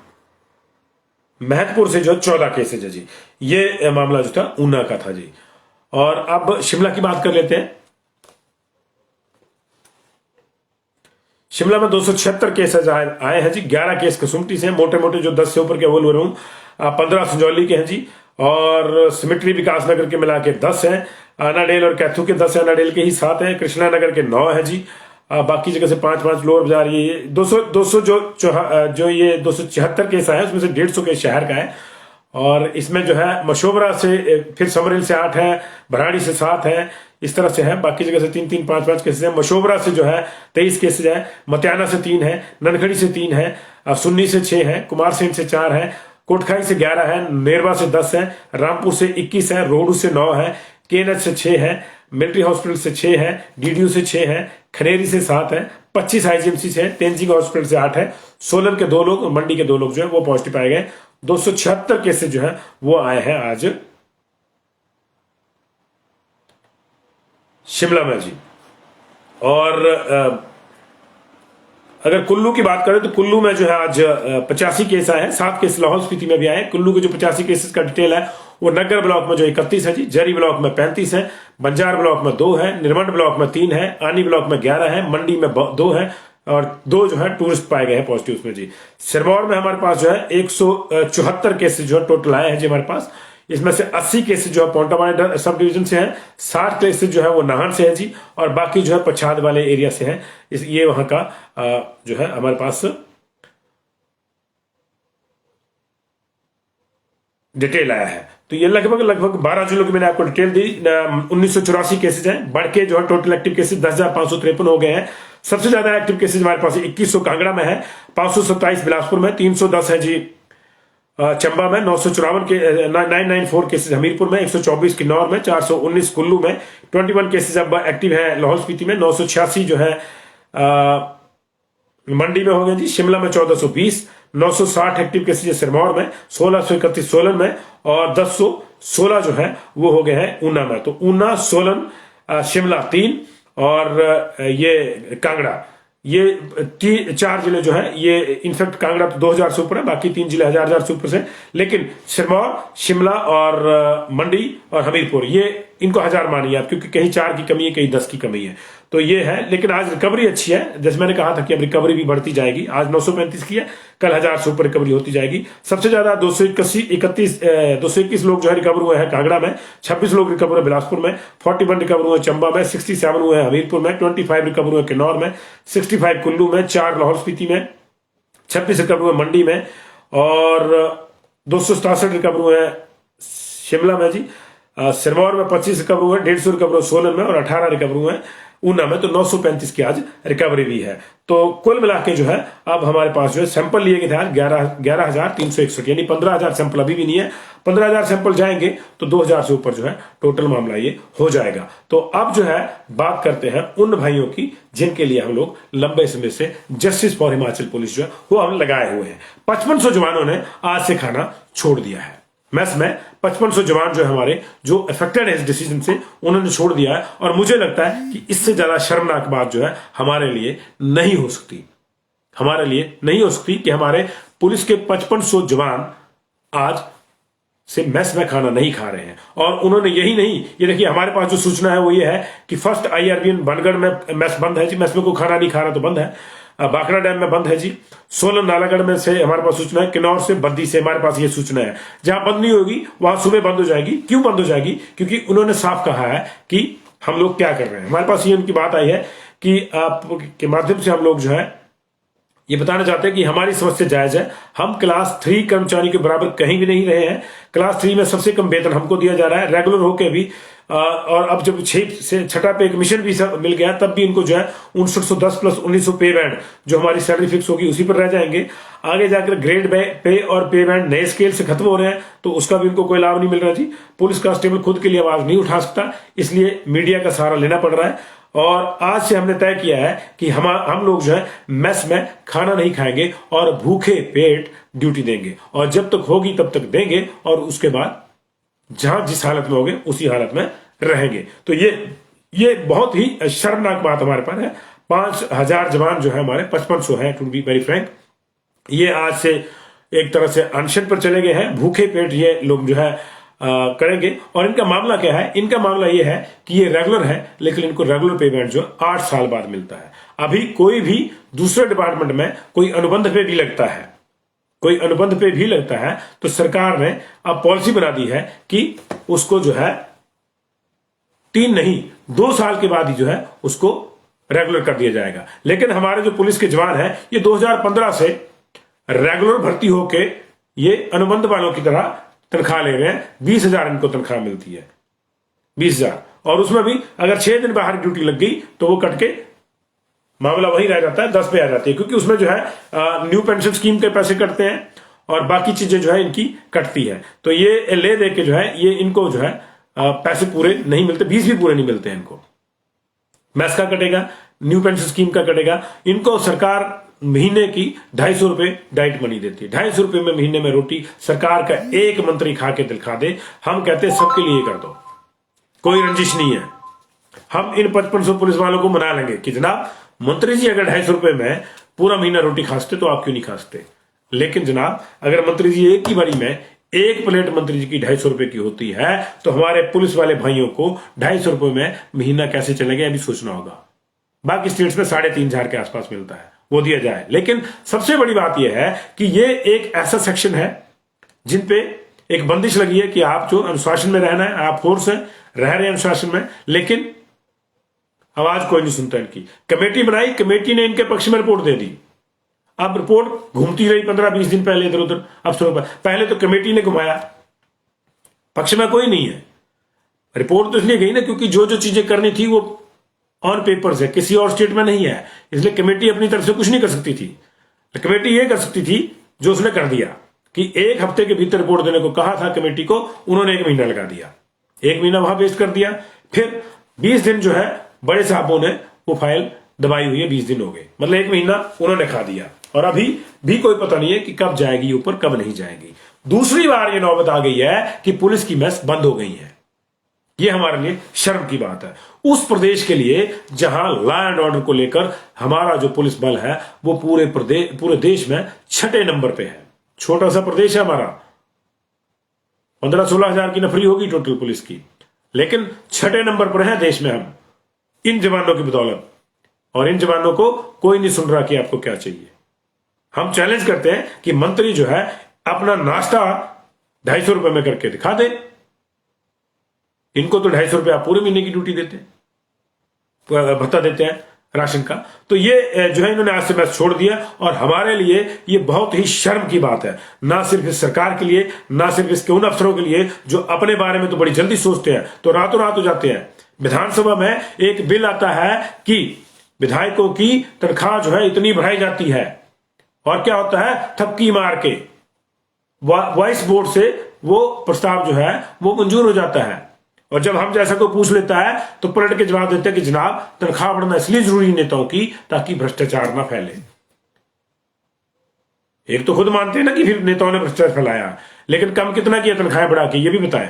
महतपुर से जो 14 केसेज है जी। ये मामला जो था ऊना का था जी। और अब शिमला की बात कर लेते हैं। शिमला में 276 केसेज आए हैं जी, 11 केस कसुमटी से, मोटे मोटे जो 10 से ऊपर के वो बोल रहा हूं, 15 संजौली के हैं जी, और सिमिट्री विकास नगर के मिला के 10 हैं, अनाडेल और कैथू के 10 है, अनाडेल के ही 7 हैं, कृष्णा नगर के 9 है जी, बाकी जगह से 5-5 लोअर बाजार, ये 200 जो ये 276 केस आए उसमें से 150 केस शहर का है, और इसमें जो है मशोबरा से, फिर समरेल से 8 है, भराड़ी से 7 है, इस तरह से है, बाकी जगह से 3-3, 5-5 केसेस है। मशोबरा से जो है 23 केसेस है, मतियाना से 3 है, ननखड़ी से 3 है, सुन्नी से 6 है, कुमारसेन से 4 है, कोटखाई से 11 है, नेरवा से 10 है, रामपुर से 21 है, रोहडू से 9 है, केएनएच से 6 है, मिलिट्री हॉस्पिटल से 6 है, डीडीयू से 6 है, खनेरी से 7 है, 25 आईजीएमसी से है, तेंजिंग हॉस्पिटल से 8 है, सोलन के 2 लोग, मंडी के 2 लोग जो है वो पॉजिटिव पाए गए। 276 केसेस जो है वो आए हैं आज शिमला में जी। और अगर कुल्लू की बात करें तो कुल्लू में जो है आज 85 केस आए हैं, 7 केस लाहौल स्पीति में भी आए हैं। कुल्लू के जो 85 केसेस का डिटेल है वो नगर ब्लॉक में जो 31 है जी, जरी ब्लॉक में 35 है, बंजार ब्लॉक में 2 है, निर्मंड ब्लॉक में 3 है, आनी ब्लॉक में 11 है, मंडी में 2 है, और 2 जो है टूरिस्ट पाए गए हैं पॉजिटिव उसमें जी। सिरमौर में हमारे पास जो है 174 केसेस जो है टोटल आए हैं जी हमारे पास। इसमें से 80 केसेस जो है पोंटा वाले सब डिवीजन से हैं, 60 केसेस जो है वो नाहन से है जी, और बाकी जो है पछाद वाले एरिया से है। ये वहां का जो है हमारे पास डिटेल आया है। तो ये लगभग लगभग 12 जिलों की मैंने आपको डिटेल दी। 1984 केसेज हैं, बढ़ के जो है टोटल एक्टिव केसेज 10,553 हो गए हैं। सबसे ज्यादा एक्टिव केसेज हमारे पास 2100 कांगड़ा में है, 527 बिलासपुर में, 310 है जी चंबा में, 954 के 994 केसेज हमीरपुर में, 124 किन्नौर में, 419 कुल्लू में, 21 केसेज अब एक्टिव है लाहौल स्पीति में, 986 जो है मंडी में हो गए जी, शिमला में 1420, 960 एक्टिव केसेज सिरमौर में, 1631 सोलन में और 1016 जो है वो हो गए हैं ऊना में। तो ऊना, सोलन, शिमला 3 और ये कांगड़ा, ये 4 जिले जो है ये इनफैक्ट कांगड़ा तो 2000 से ऊपर है, बाकी 3 जिले 1000 से ऊपर से, लेकिन सिरमौर, शिमला और मंडी और हमीरपुर ये इनको 1000 मानिए आप, क्योंकि कहीं 4 की कमी है, कहीं 10 की कमी है। तो ये है, लेकिन आज रिकवरी अच्छी है। जैसे मैंने कहा था कि अब रिकवरी भी बढ़ती जाएगी। आज 935 की है, कल 1000 से ऊपर रिकवरी होती जाएगी। सबसे ज्यादा 221 लोग जो है रिकवर हुए हैं कांगड़ा में, 26 लोग रिकवर हुए बिलासपुर में, 41 रिकवर हुए चंबा में, 67 हुए हमीरपुर में, 25 रिकवर हुए किन्नौर में, 65 कुल्लू में, 4 लाहौल स्पीति में, 26 रिकवर हुए मंडी में और 267 रिकवर हुए शिमला में जी, सिरमौर में 25 रिकवर हुए, 150 रिकवर हुए सोलन में और 18 रिकवर हुए ऊना में। तो 935 की आज रिकवरी भी है। तो कुल मिला के जो है अब हमारे पास जो है सैंपल लिए गए थे 11,361, यानी 15,000 सैंपल अभी भी नहीं है। 15,000 सैंपल जाएंगे तो 2,000 से ऊपर जो है टोटल मामला ये हो जाएगा। तो अब जो है बात करते हैं उन भाइयों की जिनके लिए हम लोग लंबे समय से जस्टिस फॉर हिमाचल पुलिस जो है वो हम लगाए हुए हैं। 5500 जवानों ने आज से खाना छोड़ दिया है मेस में। 5500 जवान जो है हमारे, जो अफेक्टेड है इस डिसीजन से, उन्होंने छोड़ दिया है। और मुझे लगता है कि इससे ज्यादा शर्मनाक बात जो है हमारे लिए नहीं हो सकती, हमारे लिए नहीं हो सकती कि हमारे पुलिस के 5500 जवान आज से मेस में खाना नहीं खा रहे हैं। और उन्होंने यही नहीं, ये देखिए हमारे पास जो सूचना है वो ये है कि फर्स्ट IRBN बनगढ़ में मेस बंद है जी, मेस में कोई खाना नहीं खा रहा तो बंद है। बाखड़ा डैम में बंद है जी, सोलन नालागढ़ में से हमारे पास सूचना है, किन्नौर से, बद्दी से हमारे पास ये सूचना है। जहां बंद नहीं होगी वहां सुबह बंद हो जाएगी। क्यों बंद हो जाएगी? क्योंकि उन्होंने साफ कहा है कि हम लोग क्या कर रहे हैं। हमारे पास ये उनकी बात आई है कि आपके माध्यम से हम लोग जो है ये बताना चाहते हैं कि हमारी समस्या जायज है। हम क्लास 3 कर्मचारी के बराबर कहीं भी नहीं रहे हैं। क्लास 3 में सबसे कम वेतन हमको दिया जा रहा है रेगुलर होके भी, और अब जब 6 से 6 पे एक मिशन भी मिल गया तब भी इनको जो है 5910 प्लस 1900 पे बैंड जो हमारी सैलरी फिक्स होगी उसी पर रह जाएंगे। आगे जाकर ग्रेड पे और पे बैंड नए स्केल से खत्म हो रहे हैं तो उसका भी इनको कोई लाभ नहीं मिल रहा जी। पुलिस कांस्टेबल खुद के लिए आवाज नहीं उठा सकता, इसलिए मीडिया का सहारा लेना पड़ रहा है। और आज से हमने तय किया है कि हम लोग जो है मेस में खाना नहीं खाएंगे और भूखे पेट ड्यूटी देंगे, और जब तक होगी तब तक देंगे, और उसके बाद जहां जिस हालत में होंगे उसी हालत में रहेंगे। तो ये बहुत ही शर्मनाक बात हमारे पास है। 5000 जवान जो है हमारे, 5500 है टू बी वेरी फ्रैंक, ये आज से एक तरह से अनशन पर चले गए हैं। भूखे पेट ये लोग जो है करेंगे। और इनका मामला क्या है? इनका मामला ये है कि ये रेगुलर है, लेकिन इनको रेगुलर पेमेंट जो 8 साल बाद मिलता है। अभी कोई भी दूसरे डिपार्टमेंट में कोई अनुबंध पे भी लगता है, कोई अनुबंध पे भी लगता है तो सरकार ने अब पॉलिसी बना दी है कि उसको जो है 3 नहीं 2 साल के बाद ही जो है उसको रेगुलर कर दिया जाएगा। लेकिन हमारे जो पुलिस के जवान हैं ये 2015 से रेगुलर भर्ती होके ये अनुबंध वालों की तरह तनख्वाह ले रहे हैं। 20,000 इनको तनख्वाह मिलती है, 20,000, और उसमें भी अगर 6 दिन बाहर ड्यूटी लग गई तो वो कट के मामला वही रह जाता है, 10 पे आ जाती है, क्योंकि उसमें जो है न्यू पेंशन स्कीम के पैसे कटते हैं और बाकी चीजें जो है इनकी कटती है। तो ये ले दे के जो है ये इनको जो है पैसे पूरे नहीं मिलते, 20 भी पूरे नहीं मिलते हैं इनको। मैस का कटेगा, न्यू पेंशन स्कीम का कटेगा। इनको सरकार महीने की 250 रुपए डाइट मनी देती है। 250 रुपए में महीने में रोटी सरकार का एक मंत्री खा के दिखा दे। हम कहते हैं सबके लिए कर दो, कोई रंजिश नहीं है। हम इन 5500 पुलिस वालों को मना लेंगे कि जनाब मंत्री जी अगर 250 रुपए में पूरा महीना रोटी खाते तो आप क्यों नहीं खाते। लेकिन जनाब अगर मंत्री जी एक ही बारी में एक प्लेट मंत्री जी की 250 रुपए की होती है तो हमारे पुलिस वाले भाइयों को 250 रुपए में महीना कैसे चलेगा ये भी सोचना होगा। बाकी स्टेट्स में 3,500 के आसपास मिलता है, वो दिया जाए। लेकिन सबसे बड़ी बात यह है कि ये एक ऐसा सेक्शन है जिन पे एक बंदिश लगी है कि आप जो अनुशासन में रहना है, आप फोर्स है, रह रहे हैं अनुशासन में, लेकिन आवाज कोई नहीं सुनता इनकी। कमेटी बनाई, कमेटी ने इनके पक्ष में रिपोर्ट दे दी। अब रिपोर्ट घूमती रही 15-20 दिन पहले इधर उधर अफसरों पर। पहले तो कमेटी ने घुमाया, पक्ष में कोई नहीं है। रिपोर्ट तो इसलिए गई ना क्योंकि जो जो चीजें करनी थी वो ऑन पेपर्स है, किसी और स्टेट में नहीं है, इसलिए कमेटी अपनी तरफ से कुछ नहीं कर सकती थी। कमेटी ये कर सकती थी जो उसने कर दिया कि 1 हफ्ते के भीतर रिपोर्ट देने को कहा था कमेटी को, उन्होंने 1 महीना लगा दिया, 1 महीना वहां वेस्ट कर दिया। फिर 20 दिन जो है बड़े साहबों ने वो फाइल दबाई हुई है, 20 दिन हो गए, मतलब 1 महीना उन्होंने खा दिया और अभी भी कोई पता नहीं है कि कब जाएगी ऊपर कब नहीं जाएगी। दूसरी बार ये नौबत आ गई है कि पुलिस की मैस बंद हो गई है। ये हमारे लिए शर्म की बात है, उस प्रदेश के लिए जहां लॉ एंड ऑर्डर को लेकर हमारा जो पुलिस बल है वो पूरे देश में 6ठे नंबर पे है। छोटा सा प्रदेश है हमारा, 15-16 हजार की नफरी होगी टोटल पुलिस की, लेकिन 6ठे नंबर पर है देश में हम, इन जवानों की बदौलत। और इन जवानों को कोई नहीं सुन रहा कि आपको क्या चाहिए। हम चैलेंज करते हैं कि मंत्री जो है अपना नाश्ता 250 रुपए में करके दिखा दे। इनको तो 250 रुपए आप पूरे महीने की ड्यूटी देते हैं, भत्ता देते हैं राशन का। तो ये जो है इन्होंने आज से मैच छोड़ दिया और हमारे लिए ये बहुत ही शर्म की बात है, ना सिर्फ इस सरकार के लिए, ना सिर्फ इसके उन अफसरों के लिए जो अपने बारे में तो बड़ी जल्दी सोचते हैं तो रातों रात हो जाते हैं। विधानसभा में एक बिल आता है कि विधायकों की तनख्वाह जो है इतनी बढ़ाई जाती है और क्या होता है, थपकी मार के वॉइस बोर्ड से वो प्रस्ताव जो है वो मंजूर हो जाता है। और जब हम जैसा कोई पूछ लेता है तो पलट के जवाब देते हैं कि जनाब तनख्वाह बढ़ना इसलिए जरूरी नेताओं की ताकि भ्रष्टाचार ना फैले। एक तो खुद मानते हैं ना कि फिर नेताओं ने भ्रष्टाचार फैलाया, लेकिन कम कितना किया तनख्वाहें बढ़ा के, ये भी बताएं।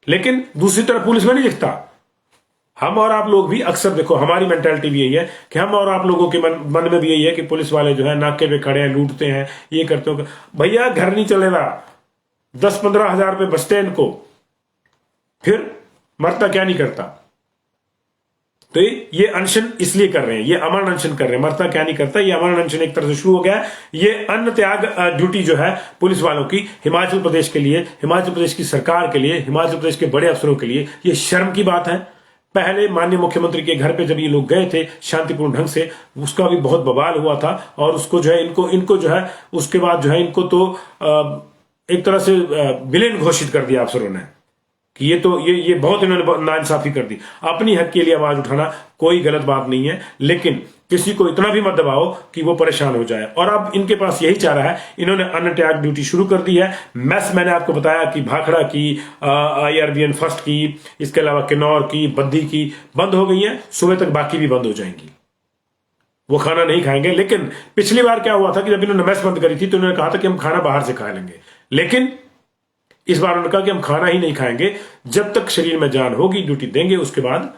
लेकिन दूसरी तरफ पुलिस में नहीं दिखता। हम और आप लोग भी अक्सर देखो, हमारी मेंटालिटी भी यही है कि हम और आप लोगों के मन में भी यही है कि पुलिस वाले जो है नाके पे खड़े हैं, लूटते हैं, ये करते हो। भैया घर नहीं चलेगा, 10-15 हजार रुपए बचते हैं इनको, फिर मरता क्या नहीं करता। तो ये अनशन इसलिए कर रहे हैं, ये अमर अनशन कर रहे हैं, मरता क्या नहीं करता। ये अमर अनशन एक तरह से शुरू हो गया है। ये अन्न त्याग ड्यूटी जो है पुलिस वालों की हिमाचल प्रदेश के लिए, हिमाचल प्रदेश की सरकार के लिए, हिमाचल प्रदेश के बड़े अफसरों के लिए ये शर्म की बात है। पहले माननीय मुख्यमंत्री के घर पे जब ये लोग गए थे शांतिपूर्ण ढंग से, उसका भी बहुत बवाल हुआ था और उसको जो है इनको जो है उसके बाद जो है इनको तो एक तरह से विलेन घोषित कर दिया अफसरों ने कि ये बहुत इन्होंने नाइंसाफी कर दी। अपनी हक के लिए आवाज उठाना कोई गलत बात नहीं है, लेकिन किसी को इतना भी मत दबाओ कि वो परेशान हो जाए। और अब इनके पास यही चारा है, इन्होंने अन्न त्याग ड्यूटी शुरू कर दी है। मैस मैंने आपको बताया कि भाखड़ा की, IRBN फर्स्ट की, इसके अलावा किन्नौर की, बद्दी की बंद हो गई है, सुबह तक बाकी भी बंद हो जाएंगी। वो खाना नहीं खाएंगे। लेकिन पिछली बार क्या हुआ था कि जब इन्होंने मैस बंद करी थी तो उन्होंने कहा था कि हम खाना बाहर से खा लेंगे, लेकिन इस बार उन्होंने कहा कि हम खाना ही नहीं खाएंगे, जब तक शरीर में जान होगी ड्यूटी देंगे, उसके बाद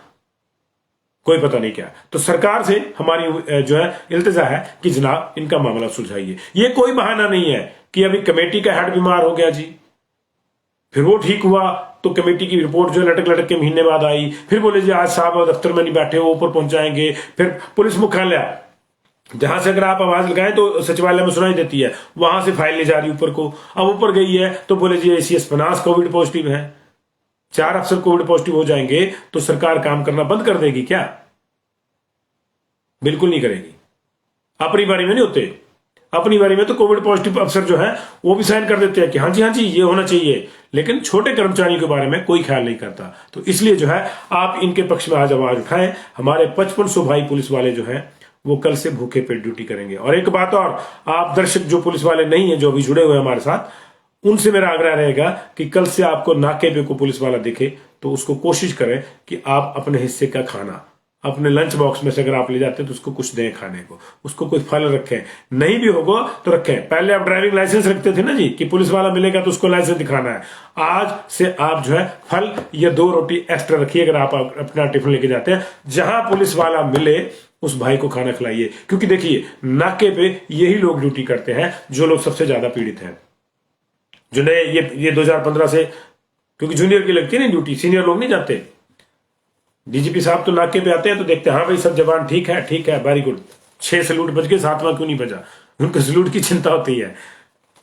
कोई पता नहीं क्या। तो सरकार से हमारी जो है इल्तिजा है कि जनाब इनका मामला सुलझाइए। ये कोई बहाना नहीं है कि अभी कमेटी का हेड बीमार हो गया जी, फिर वो ठीक हुआ तो कमेटी की रिपोर्ट जो लटक लटक के महीने बाद आई, फिर बोले जी आज साहब दफ्तर में नहीं बैठे, वो ऊपर पहुंचाएंगे। फिर पुलिस मुख्यालय जहां से अगर आप आवाज लगाएं तो सचिवालय में सुनाई देती है, वहां से फाइल ले जा रही ऊपर को। अब ऊपर गई है तो बोले जी ACS बनास कोविड पॉजिटिव है। 4 अफसर कोविड पॉजिटिव हो जाएंगे तो सरकार काम करना बंद कर देगी क्या? बिल्कुल नहीं करेगी। अपनी बारी में नहीं होते, अपनी बारी में तो कोविड पॉजिटिव अफसर जो है वो भी साइन कर देते हैं कि हाँ जी ये होना चाहिए, लेकिन छोटे कर्मचारियों के बारे में कोई ख्याल नहीं करता। तो इसलिए जो है आप इनके पक्ष में आज आवाज उठाएं। हमारे 5500 भाई पुलिस वाले जो है वो कल से भूखे पेट ड्यूटी करेंगे। और एक बात और, आप दर्शक जो पुलिस वाले नहीं है, जो अभी जुड़े हुए हैं हमारे साथ, उनसे मेरा आग्रह रहेगा कि कल से आपको नाके पे को पुलिस वाला दिखे तो उसको कोशिश करें कि आप अपने हिस्से का खाना अपने लंच बॉक्स में से अगर आप ले जाते हैं तो उसको कुछ दें खाने को, उसको कोई फल रखें, नहीं भी होगा तो रखें। पहले आप ड्राइविंग लाइसेंस रखते थे ना जी कि पुलिस वाला मिलेगा तो उसको लाइसेंस दिखाना है। आज से आप जो है फल या 2 रोटी एक्स्ट्रा रखिए अगर आप अपना टिफिन लेके जाते हैं। जहां पुलिस वाला मिले उस भाई को खाना खिलाइए, क्योंकि देखिए नाके पे यही लोग ड्यूटी करते हैं जो लोग सबसे ज्यादा पीड़ित हैं, जिन्हें ये 2015 से, क्योंकि जूनियर की लगती है ना ड्यूटी, सीनियर लोग नहीं जाते। DGP साहब तो नाके पे आते हैं तो देखते हैं हाँ भाई सब जवान ठीक है वेरी गुड, 6 सैल्यूट बज गए, 7वां क्यों नहीं बजा, उनको सैल्यूट की चिंता होती है।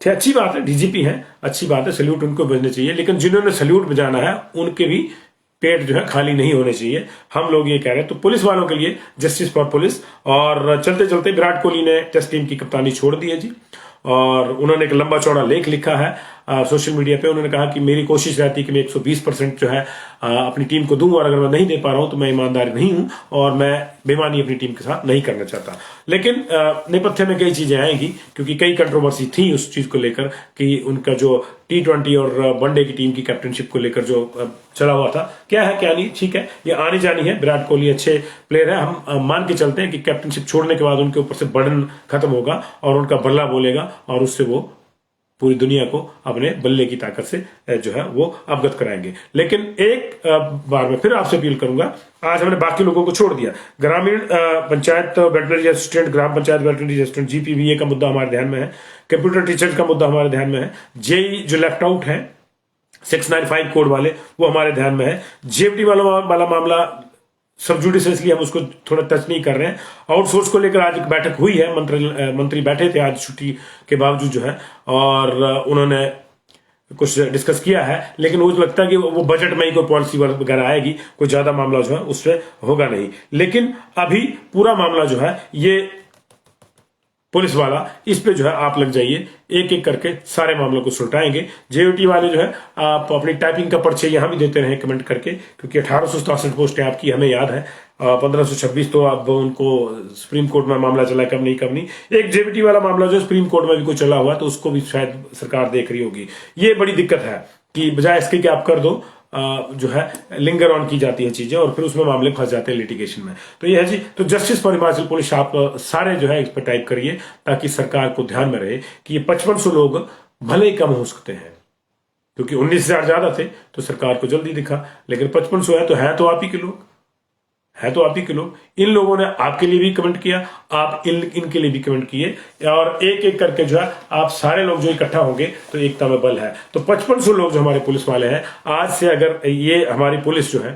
अच्छी बात है, DGP है, अच्छी बात है, सैल्यूट उनको बजने चाहिए, लेकिन जिन्होंने सैल्यूट बजाना है उनके भी पेट जो है खाली नहीं होने चाहिए। हम लोग ये कह रहे हैं। तो पुलिस वालों के लिए जस्टिस फॉर पुलिस। और चलते चलते विराट कोहली ने टेस्ट टीम की कप्तानी छोड़ दी है जी, और उन्होंने एक लंबा चौड़ा लेख लिखा है सोशल मीडिया पे। उन्होंने कहा कि मेरी कोशिश रहती है कि मैं 120% जो है अपनी टीम को दूं, और अगर मैं नहीं दे पा रहा हूं तो मैं ईमानदार नहीं हूं और मैं बेईमानी अपनी टीम के साथ नहीं करना चाहता। लेकिन नेपथ्य में कई चीजें आएंगी, क्योंकि कई कंट्रोवर्सी थी उस चीज को लेकर कि उनका जो T20 और वनडे की टीम की कैप्टनशिप को लेकर जो चला हुआ था, क्या है क्या नहीं, ठीक है, ये आनी जानी है। विराट कोहली अच्छे प्लेयर है, हम मान के चलते हैं कि कैप्टनशिप छोड़ने के बाद उनके ऊपर से बर्डन खत्म होगा और उनका बल्ला बोलेगा और उससे वो पूरी दुनिया को अपने बल्ले की ताकत से जो है वो अवगत कराएंगे। लेकिन एक बार मैं फिर आपसे अपील करूंगा, आज हमने बाकी लोगों को छोड़ दिया। ग्रामीण पंचायत वेटनरी असिस्टेंट, ग्राम पंचायत वेटनरी असिस्टेंट, GPVA का मुद्दा हमारे ध्यान में है, कंप्यूटर टीचर का मुद्दा हमारे ध्यान में है, JEE जो लेफ्ट आउट है 695 कोड वाले, वो हमारे ध्यान में है, JFD वाला मामला सब जुडिस, इसलिए हम उसको थोड़ा टच नहीं कर रहे हैं। आउटसोर्स को लेकर आज एक बैठक हुई है, मंत्री बैठे थे आज छुट्टी के बावजूद जो है, और उन्होंने कुछ डिस्कस किया है, लेकिन मुझे लगता है कि वो बजट में ही कोई पॉलिसी वगैरह आएगी, कोई ज्यादा मामला जो है उससे होगा नहीं। लेकिन अभी पूरा मामला जो है ये पुलिस वाला, इस पे जो है आप लग जाइए, एक एक करके सारे मामलों को सुलटाएंगे। JOT वाले जो है आप अपनी टाइपिंग का पर्चे यहां भी देते रहे कमेंट करके, क्योंकि 1867 पोस्टें आपकी हमें याद है, 1526 तो आप उनको सुप्रीम कोर्ट में मामला चला, कब नहीं। एक JBT वाला मामला जो सुप्रीम कोर्ट में भी कोई चला हुआ, तो उसको भी शायद सरकार देख रही होगी। ये बड़ी दिक्कत है कि बजाय इसके कि आप कर दो, जो है लिंगर ऑन की जाती है चीजें और फिर उसमें मामले फंस जाते हैं लिटिगेशन में। तो ये है जी, तो जस्टिस फॉर हिमाचल पुलिस आप सारे जो है इस पर टाइप करिए, ताकि सरकार को ध्यान में रहे कि ये 5500 लोग भले ही कम हो सकते हैं, क्योंकि 19,000 ज्यादा थे तो सरकार को जल्दी दिखा, लेकिन 5500 है तो आप ही के लोग, है तो आप ही के लोग। इन लोगों ने आपके लिए भी कमेंट किया, आप इनके लिए भी कमेंट किए, और एक एक करके जो है आप सारे लोग जो इकट्ठा होंगे तो एकता में बल है। तो 5500 लोग जो हमारे पुलिस वाले हैं, आज से अगर ये हमारी पुलिस जो है,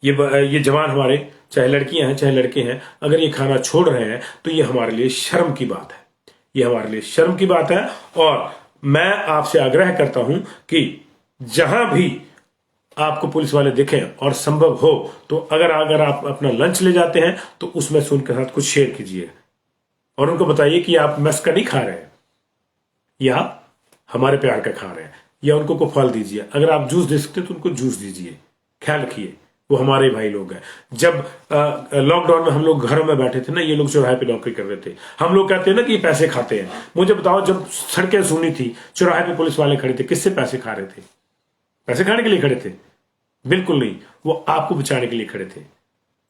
ये जवान हमारे, चाहे लड़कियां हैं चाहे लड़के हैं, अगर ये खाना छोड़ रहे हैं तो ये हमारे लिए शर्म की बात है, ये हमारे लिए शर्म की बात है। और मैं आपसे आग्रह करता हूं कि जहां भी आपको पुलिस वाले दिखें और संभव हो तो अगर आप अपना लंच ले जाते हैं तो उसमें से उनके साथ कुछ शेयर कीजिए और उनको बताइए कि आप मेस का नहीं खा रहे हैं, या आप हमारे प्यार का खा रहे हैं, या उनको को फल दीजिए। अगर आप जूस दे सकते हैं तो उनको जूस दीजिए। ख्याल रखिए, वो हमारे भाई लोग हैं। जब लॉकडाउन में हम लोग घरों में बैठे थे ना, ये लोग चौराहे पे नौकरी कर रहे थे। हम लोग कहते हैं ना कि ये पैसे खाते हैं। मुझे बताओ, जब सड़कें सूनी थी, चौराहे पे पुलिस वाले खड़े थे, किससे पैसे खा रहे थे? पैसे खाने के लिए खड़े थे? बिल्कुल नहीं, वो आपको बचाने के लिए खड़े थे।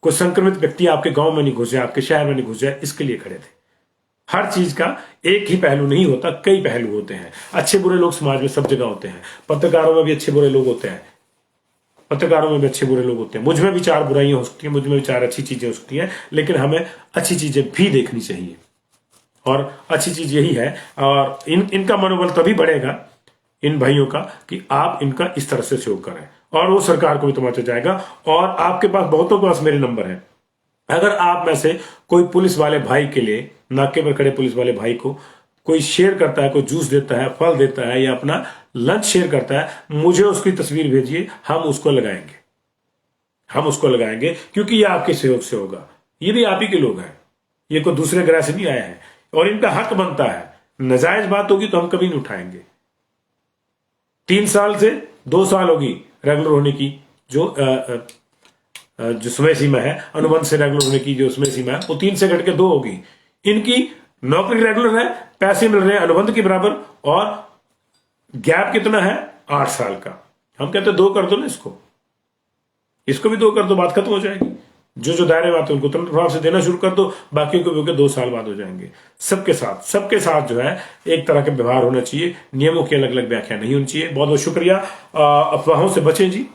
कोई संक्रमित व्यक्ति आपके गांव में नहीं घुस जाए, आपके शहर में नहीं घुस जाए, इसके लिए खड़े थे। हर चीज का एक ही पहलू नहीं होता, कई पहलू होते हैं। अच्छे बुरे लोग समाज में सब जगह होते हैं। पत्रकारों में भी अच्छे बुरे लोग होते हैं, पत्रकारों में भी अच्छे बुरे लोग होते हैं। मुझ में भी 4 बुराइयां हो सकती हैं, मुझ में भी 4 अच्छी चीजें हो सकती हैं, लेकिन हमें अच्छी चीजें भी देखनी चाहिए। और अच्छी चीज यही है, और इनका मनोबल तभी बढ़ेगा, इन भाइयों का, कि आप इनका इस तरह से सहयोग करें, और वो सरकार को भी तमाचा जाएगा। और आपके पास, बहुतों के पास मेरे नंबर है, अगर आप में से कोई पुलिस वाले भाई के लिए, नाके पर खड़े पुलिस वाले भाई को कोई शेयर करता है, कोई जूस देता है, फल देता है, या अपना लंच शेयर करता है, मुझे उसकी तस्वीर भेजिए, हम उसको लगाएंगे, हम उसको लगाएंगे, क्योंकि ये आपके सहयोग से होगा। ये भी आप ही के लोग हैं, ये कोई दूसरे ग्रह से नहीं आए हैं, और इनका हक बनता है। नाजायज बात होगी तो हम कभी नहीं उठाएंगे। 3 साल से 2 साल होगी रेगुलर होने की जो समय सीमा है, अनुबंध से रेगुलर होने की जो समय सीमा है, वो 3 से घट के 2 होगी। इनकी नौकरी रेगुलर है, पैसे मिल रहे हैं अनुबंध के बराबर, और गैप कितना है? 8 साल का। हम कहते हैं 2 कर दो ना, इसको भी 2 कर दो, बात खत्म हो जाएगी। जो दायरे में आते हैं उनको तुरंत प्रभाव से देना शुरू कर दो, बाकी को भी 2 साल बाद हो जाएंगे। सबके साथ जो है एक तरह का व्यवहार होना चाहिए, नियमों की अलग अलग व्याख्या नहीं होनी चाहिए। बहुत बहुत शुक्रिया। अफवाहों से बचें जी,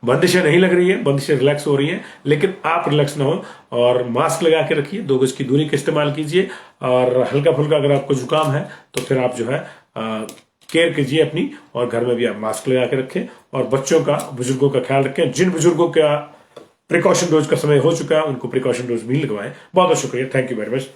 बंदिशें नहीं लग रही है, बंदिशें रिलैक्स हो रही हैं, लेकिन आप रिलैक्स ना हो, और मास्क लगा के रखिए, 2 गज की दूरी का इस्तेमाल कीजिए, और हल्का फुल्का अगर आपको जुकाम है तो फिर आप जो है केयर कीजिए अपनी, और घर में भी आप मास्क लगा के रखें, और बच्चों का, बुजुर्गों का ख्याल रखें। जिन बुजुर्गों का प्रिकॉशन डोज का समय हो चुका है, उनको प्रिकॉशन डोज भी लगवाएं। बहुत बहुत शुक्रिया, थैंक यू वेरी मच।